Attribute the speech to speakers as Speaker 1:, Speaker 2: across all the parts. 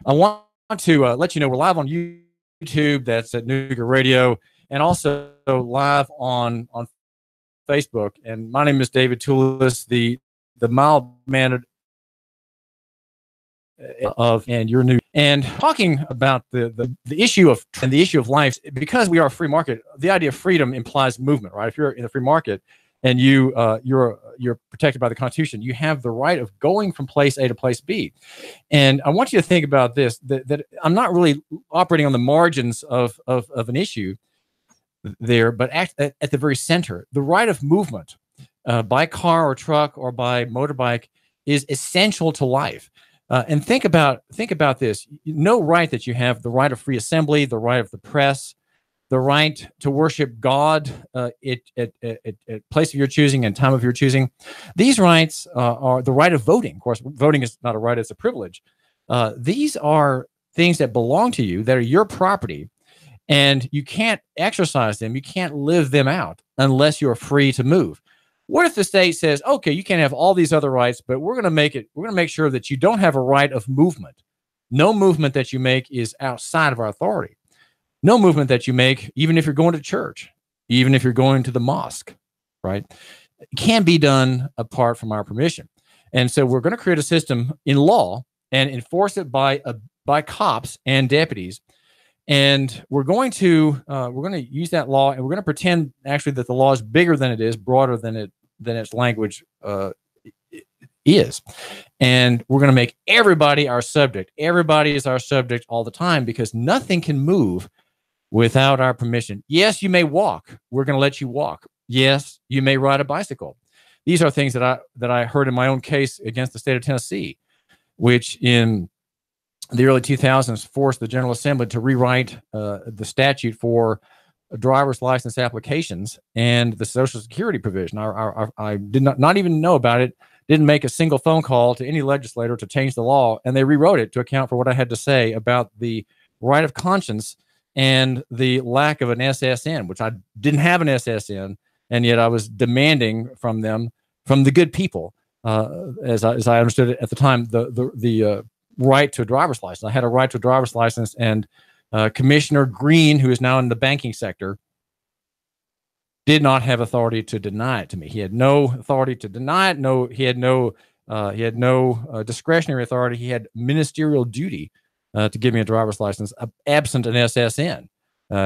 Speaker 1: want to let you know we're live on YouTube. That's at Nougat Radio, and also live on Facebook. And my name is David Toulis, the mild mannered of and your new and talking about the issue of and the issue of life, because we are a free market. The idea of freedom implies movement, right? If you're in a free market and you're protected by the Constitution, you have the right of going from place A to place B. And I want you to think about this: that I'm not really operating on the margins of an issue there, but at the very center. The right of movement by car or truck or by motorbike is essential to life. And think about this. No right that you have: the right of free assembly, the right of the press, the right to worship God at place of your choosing and time of your choosing. These rights are the right of voting. Of course, voting is not a right; it's a privilege. These are things that belong to you, that are your property, and you can't exercise them. You can't live them out unless you're free to move. What if the state says, okay, you can't have all these other rights, but we're going to make sure that you don't have a right of movement. No movement that you make is outside of our authority. No movement that you make, even if you're going to church, even if you're going to the mosque, right? It can be done apart from our permission. And so we're going to create a system in law and enforce it by cops and deputies. And we're going to use that law, and we're going to pretend actually that the law is bigger than it is, broader than its language is. And we're going to make everybody our subject. Everybody is our subject all the time, because nothing can move without our permission. Yes, you may walk. We're going to let you walk. Yes, you may ride a bicycle. These are things that I heard in my own case against the state of Tennessee, which in the early 2000s forced the General Assembly to rewrite the statute for driver's license applications and the Social Security provision. I did not even know about it, didn't make a single phone call to any legislator to change the law, and they rewrote it to account for what I had to say about the right of conscience and the lack of an SSN, which I didn't have an SSN, and yet I was demanding from them, from the good people, as I understood it at the time, the right to a driver's license. I had a right to a driver's license, and Commissioner Green, who is now in the banking sector, did not have authority to deny it to me. He had no authority to deny it. He had no discretionary authority. He had ministerial duty to give me a driver's license, absent an SSN.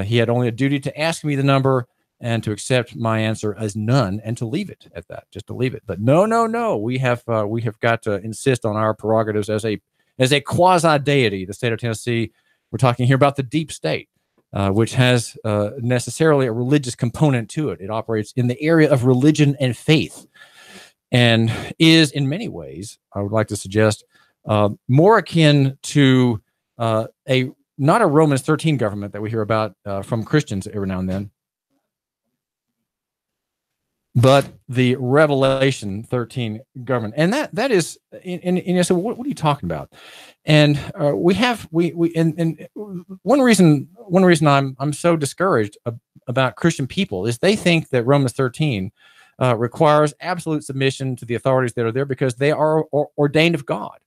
Speaker 1: He had only a duty to ask me the number and to accept my answer as none, and to leave it at that, just to leave it. But no, we have got to insist on our prerogatives as a quasi deity. The state of Tennessee. We're talking here about the deep state, which has necessarily a religious component to it. It operates in the area of religion and faith, and is in many ways, I would like to suggest, more akin to not a Romans 13 government that we hear about from Christians every now and then, but the Revelation 13 government. And that is, and so what are you talking about? And one reason I'm so discouraged about Christian people is they think that Romans 13 requires absolute submission to the authorities that are there because they are ordained of God.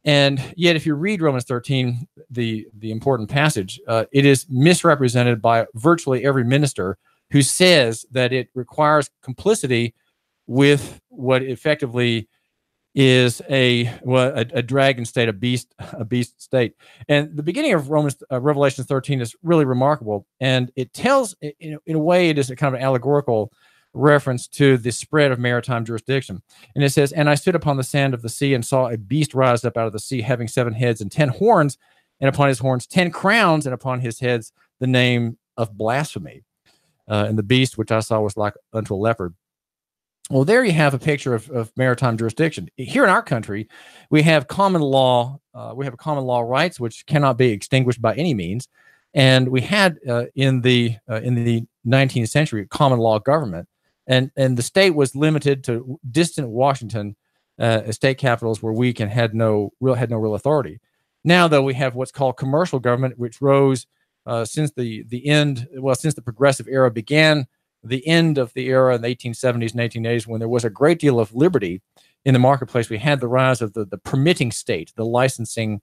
Speaker 1: And yet, if you read Romans 13, the important passage, it is misrepresented by virtually every minister who says that it requires complicity with what effectively is a dragon state, a beast state. And the beginning of Revelation 13 is really remarkable, and it tells, in a way, it is a kind of an allegorical reference to the spread of maritime jurisdiction. And it says, "And I stood upon the sand of the sea and saw a beast rise up out of the sea, having 7 heads and 10 horns, and upon his horns 10 crowns, and upon his heads the name of blasphemy. And the beast which I saw was like unto a leopard." Well, there you have a picture of maritime jurisdiction. Here in our country, we have common law. We have common law rights which cannot be extinguished by any means, and we had in the 19th century common law government, and the state was limited to distant Washington state capitals were weak and had no real authority. Now, though, we have what's called commercial government, which rose since the progressive era began. The end of the era in the 1870s and 1880s, when there was a great deal of liberty in the marketplace, we had the rise of the permitting state, the licensing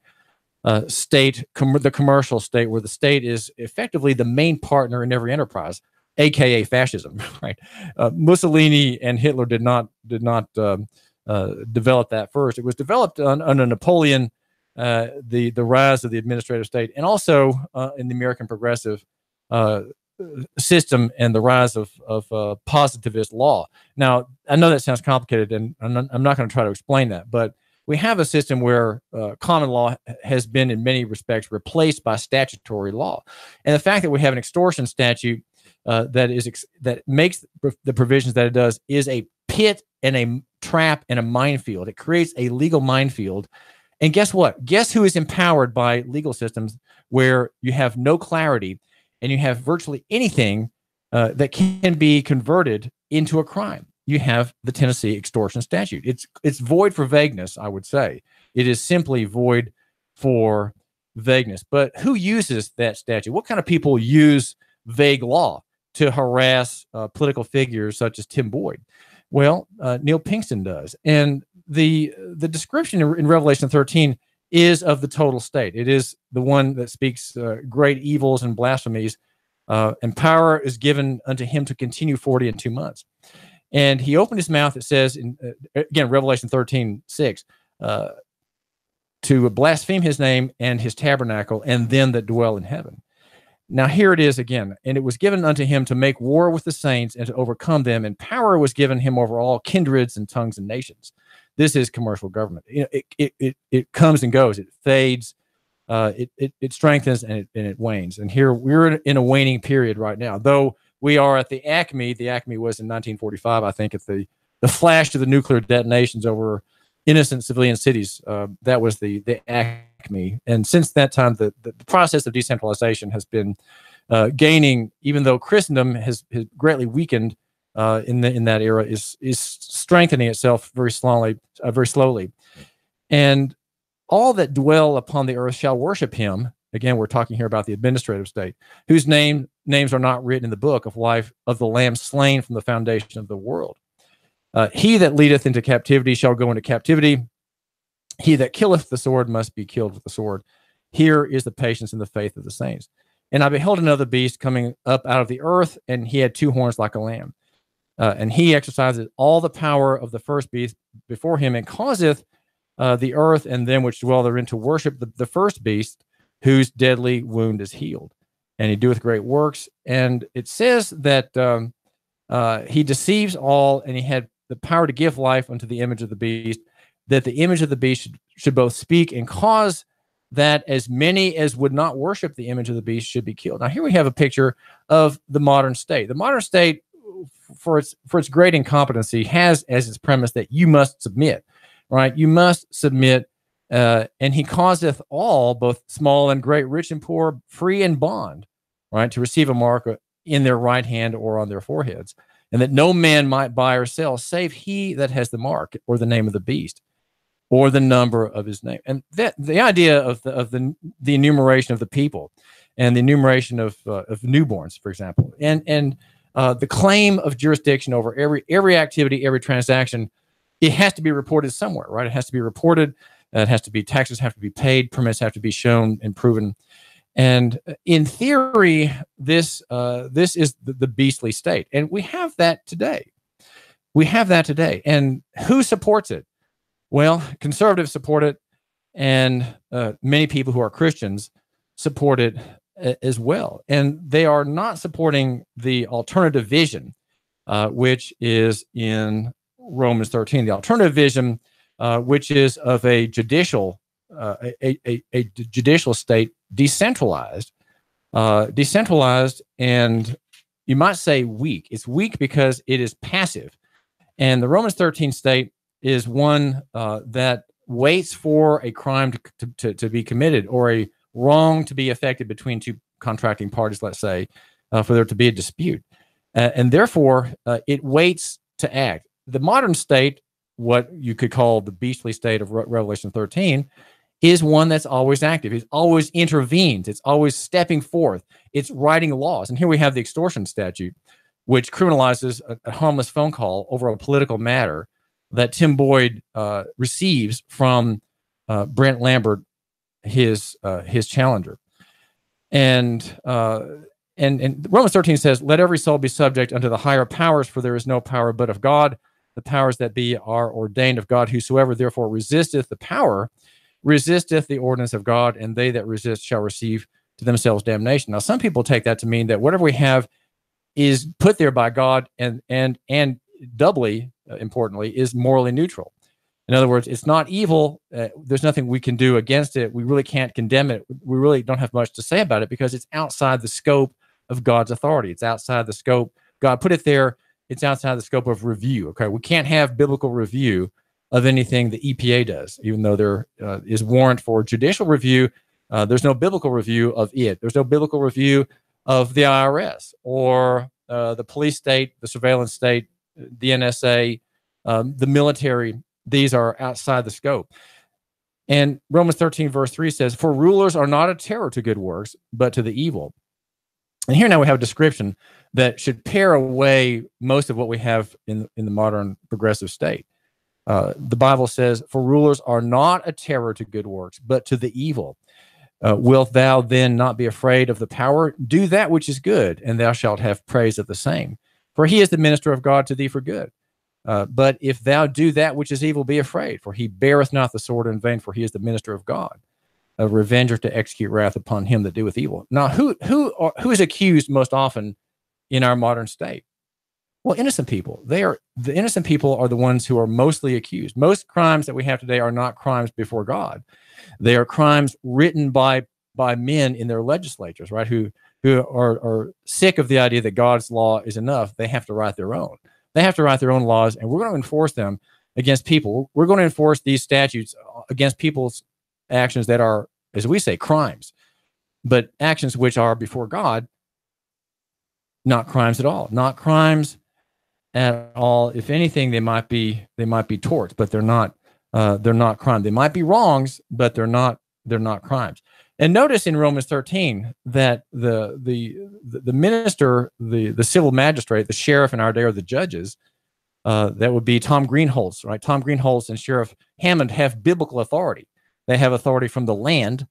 Speaker 1: state, the commercial state, where the state is effectively the main partner in every enterprise, aka fascism. Right? Mussolini and Hitler did not develop that first. It was developed under Napoleon, the rise of the administrative state, and also in the American progressive system and the rise of positivist law. Now, I know that sounds complicated, and I'm not going to try to explain that, but we have a system where common law has been, in many respects, replaced by statutory law, and the fact that we have an extortion statute that makes the provisions that it does is a pit and a trap and a minefield. It creates a legal minefield. And guess what? Guess who is empowered by legal systems where you have no clarity and you have virtually anything that can be converted into a crime? You have the Tennessee extortion statute. It's void for vagueness, I would say. It is simply void for vagueness. But who uses that statute? What kind of people use vague law to harass political figures such as Tim Boyd? Well, Neil Pinkston does. And the description in Revelation 13 is of the total state. It is the one that speaks great evils and blasphemies, and power is given unto him to continue 42 months. And he opened his mouth, it says, in again, Revelation 13:6, to blaspheme his name and his tabernacle and them that dwell in heaven. Now here it is again. And it was given unto him to make war with the saints and to overcome them, and power was given him over all kindreds and tongues and nations. This is commercial government. You know, it comes and goes. It fades. It strengthens and it wanes. And here we're in a waning period right now. Though we are at the acme. The acme was in 1945, I think, at the flash of the nuclear detonations over innocent civilian cities. That was the acme. And since that time, the process of decentralization has been gaining, even though Christendom has greatly weakened in that era, is strengthening itself very slowly. And all that dwell upon the earth shall worship him. Again, we're talking here about the administrative state, whose names are not written in the book of life of the Lamb slain from the foundation of the world. He that leadeth into captivity shall go into captivity. He that killeth the sword must be killed with the sword. Here is the patience and the faith of the saints. And I beheld another beast coming up out of the earth, and he had two horns like a lamb. And he exercises all the power of the first beast before him, and causeth the earth and them which dwell therein to worship the first beast, whose deadly wound is healed. And he doeth great works. And it says that he deceives all, and he had the power to give life unto the image of the beast, that the image of the beast should both speak and cause that as many as would not worship the image of the beast should be killed. Now, here we have a picture of the modern state. The modern state, for its great incompetency, has as its premise that you must submit, right? You must submit, and he causeth all, both small and great, rich and poor, free and bond, right, to receive a mark in their right hand or on their foreheads, and that no man might buy or sell save he that has the mark or the name of the beast or the number of his name. And that the idea of the enumeration of the people and the enumeration of newborns, for example, and the claim of jurisdiction over every activity, every transaction, it has to be reported somewhere, right? It has to be reported. It has to be, taxes have to be paid, permits have to be shown and proven. And in theory, this is the beastly state. And we have that today. We have that today. And who supports it? Well, conservatives support it, and many people who are Christians support it as well. And they are not supporting the alternative vision, which is in Romans 13. The alternative vision, which is of a judicial state, decentralized, and you might say weak. It's weak because it is passive. And the Romans 13 state is one that waits for a crime to be committed, or a wrong to be effected between two contracting parties, let's say, for there to be a dispute. And therefore, it waits to act. The modern state, what you could call the beastly state of Revelation 13, is one that's always active. It always intervenes. It's always stepping forth. It's writing laws. And here we have the extortion statute, which criminalizes a harmless phone call over a political matter, that Tim Boyd receives from Brent Lambert, his challenger. And Romans 13 says, let every soul be subject unto the higher powers, for there is no power but of God. The powers that be are ordained of God. Whosoever therefore resisteth the power, resisteth the ordinance of God, and they that resist shall receive to themselves damnation. Now, some people take that to mean that whatever we have is put there by God, and doubly importantly, is morally neutral. In other words, it's not evil. There's nothing we can do against it. We really can't condemn it. We really don't have much to say about it because it's outside the scope of God's authority. It's outside the scope. God put it there. It's outside the scope of review. Okay, we can't have biblical review of anything the EPA does, even though there is warrant for judicial review. There's no biblical review of it. There's no biblical review of the IRS or the police state, the surveillance state, the NSA, the military. These are outside the scope. And Romans 13, verse 3 says, for rulers are not a terror to good works, but to the evil. And here now we have a description that should pare away most of what we have in the modern progressive state. The Bible says, for rulers are not a terror to good works, but to the evil. Wilt thou then not be afraid of the power? Do that which is good, and thou shalt have praise of the same. For he is the minister of God to thee for good. But if thou do that which is evil, be afraid, for he beareth not the sword in vain, for he is the minister of God, a revenger to execute wrath upon him that doeth evil. Now, who is accused most often in our modern state? Well, innocent people. The innocent people are the ones who are mostly accused. Most crimes that we have today are not crimes before God. They are crimes written by men in their legislatures, right? Who are sick of the idea that God's law is enough. They have to write their own. They have to write their own laws, and we're going to enforce them against people. We're going to enforce these statutes against people's actions that are, as we say, crimes, but actions which are before God, not crimes at all. Not crimes at all. If anything, they might be torts, but they're not crime. They might be wrongs, but they're not crimes. And notice in Romans 13 that the minister, the civil magistrate, the sheriff in our day, or the judges, that would be Tom Greenholz, right? Tom Greenholz and Sheriff Hammond have biblical authority. They have authority from the land.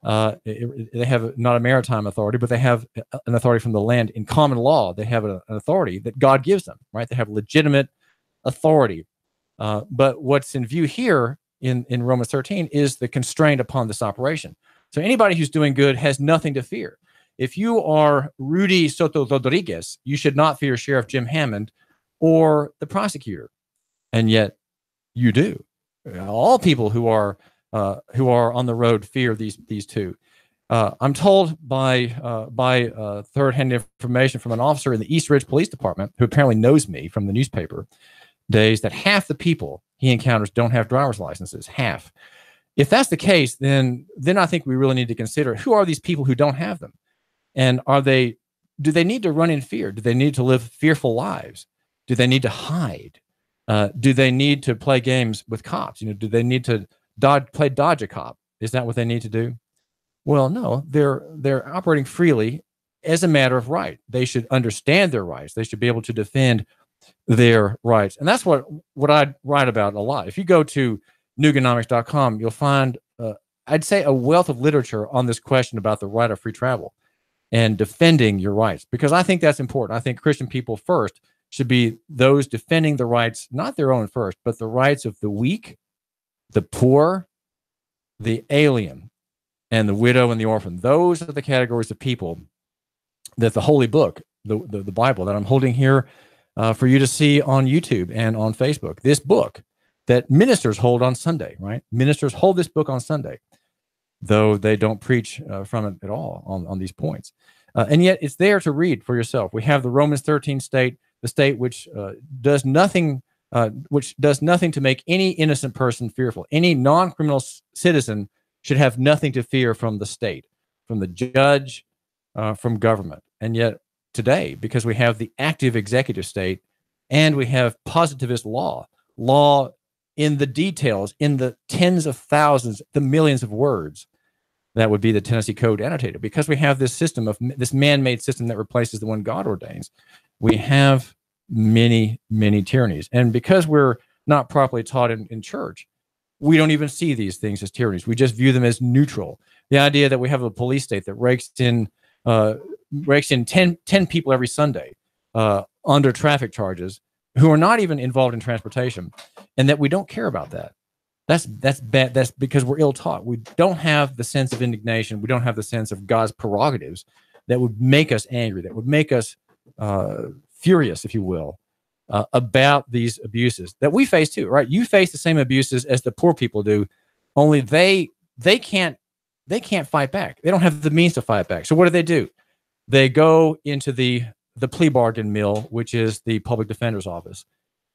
Speaker 1: They have not a maritime authority, but they have an authority from the land in common law. They have an authority that God gives them, right? They have legitimate authority. But what's in view here in Romans 13 is the constraint upon this operation. So anybody who's doing good has nothing to fear. If you are Rudy Soto Rodriguez, you should not fear Sheriff Jim Hammond or the prosecutor, and yet you do. All people who are on the road fear these two. I'm told by third-hand information from an officer in the East Ridge Police Department, who apparently knows me from the newspaper days, that half the people he encounters don't have driver's licenses. Half. If that's the case, then I think we really need to consider, who are these people who don't have them, and do they need to run in fear? Do they need to live fearful lives? Do they need to hide? Do they need to play games with cops? Do they need to play dodge a cop? Is that what they need to do? Well, no, they're operating freely as a matter of right. They should understand their rights. They should be able to defend their rights. And that's what I write about a lot. If you go to Nuganomics.com, you'll find, I'd say, a wealth of literature on this question about the right of free travel and defending your rights, because I think that's important. I think Christian people first should be those defending the rights, not their own first, but the rights of the weak, the poor, the alien, and the widow and the orphan. Those are the categories of people that the Holy Book, the Bible that I'm holding here for you to see on YouTube and on Facebook, this book that ministers hold on Sunday, right? Ministers hold this book on Sunday, though they don't preach from it at all on these points. And yet it's there to read for yourself. We have the Romans 13 state, the state which does nothing to make any innocent person fearful. Any non-criminal citizen should have nothing to fear from the state, from the judge, from government. And yet today, because we have the active executive state and we have positivist law in the details, in the tens of thousands, the millions of words, that would be the Tennessee Code annotated. Because we have this system of this man-made system that replaces the one God ordains, we have many, many tyrannies. And because we're not properly taught in church. We don't even see these things as tyrannies. We just view them as neutral. The idea that we have a police state that rakes in 10 people every Sunday under traffic charges who are not even involved in transportation, and that we don't care about that. That's bad. That's because we're ill-taught. We don't have the sense of indignation. We don't have the sense of God's prerogatives that would make us angry, that would make us furious, if you will, about these abuses that we face too, right? You face the same abuses as the poor people do, only they can't fight back. They don't have the means to fight back. So what do? They go into the plea bargain mill, which is the public defender's office,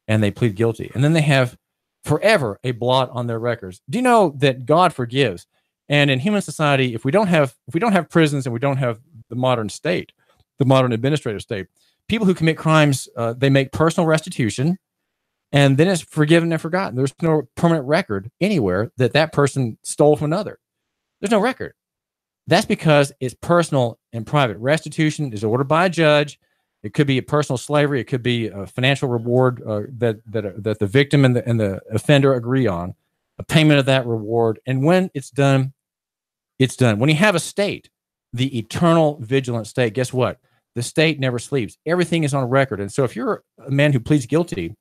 Speaker 1: and they plead guilty. And then they have forever a blot on their records. Do you know that God forgives? And in human society, if we don't have prisons and we don't have the modern state, the modern administrative state, people who commit crimes, they make personal restitution, and then it's forgiven and forgotten. There's no permanent record anywhere that person stole from another. There's no record. That's because it's personal and private. Restitution is ordered by a judge. It could be a personal slavery. It could be a financial reward that the victim and the offender agree on, a payment of that reward. And when it's done, it's done. When you have a state, the eternal vigilant state, guess what? The state never sleeps. Everything is on record. And so if you're a man who pleads guilty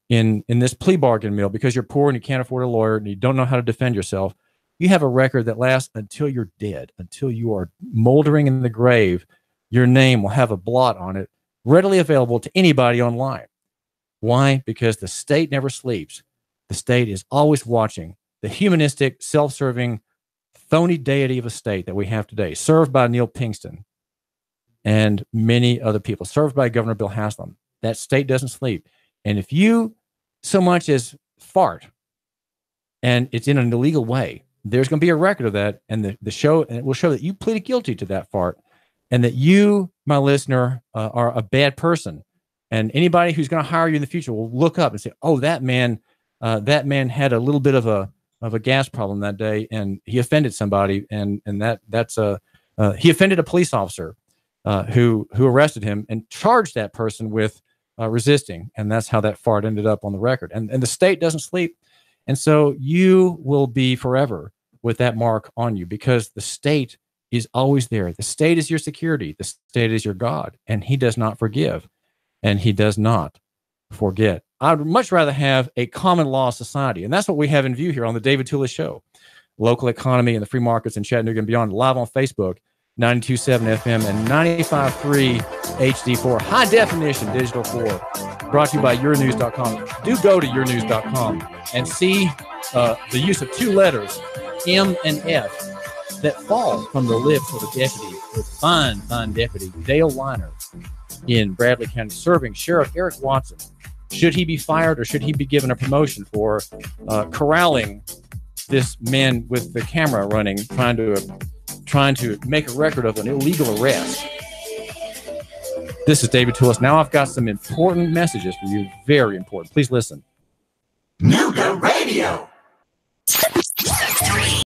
Speaker 1: in this plea bargain mill because you're poor and you can't afford a lawyer and you don't know how to defend yourself, you have a record that lasts until you're dead, until you are moldering in the grave. Your name will have a blot on it, readily available to anybody online. Why? Because the state never sleeps. The state is always watching. The humanistic, self-serving, phony deity of a state that we have today, served by Neil Pinkston and many other people, served by Governor Bill Haslam. That state doesn't sleep. And if you so much as fart, and it's in an illegal way, there's going to be a record of that, and and it will show that you pleaded guilty to that fart, and that you, my listener, are a bad person. And anybody who's going to hire you in the future will look up and say, "Oh, that man had a little bit of a gas problem that day, and he offended somebody, and he offended a police officer who arrested him and charged that person with resisting, and that's how that fart ended up on the record." And the state doesn't sleep. And so you will be forever with that mark on you, because the state is always there. The state is your security. The state is your God, and he does not forgive, and he does not forget. I'd much rather have a common law society, and that's what we have in view here on the David Tulis Show. Local economy and the free markets in Chattanooga and beyond, live on Facebook, 92.7 FM and 95.3 HD4, high definition digital 4. Brought to you by yournews.com. Do go to yournews.com and see the use of two letters, M and F, that fall from the lips of a deputy, a fine deputy, Dale Weiner, in Bradley County, serving Sheriff Eric Watson. Should he be fired, or should he be given a promotion for corralling this man with the camera running, trying to make a record of an illegal arrest? This is David Tulis. Now I've got some important messages for you, very important. Please listen.
Speaker 2: Nuga Radio.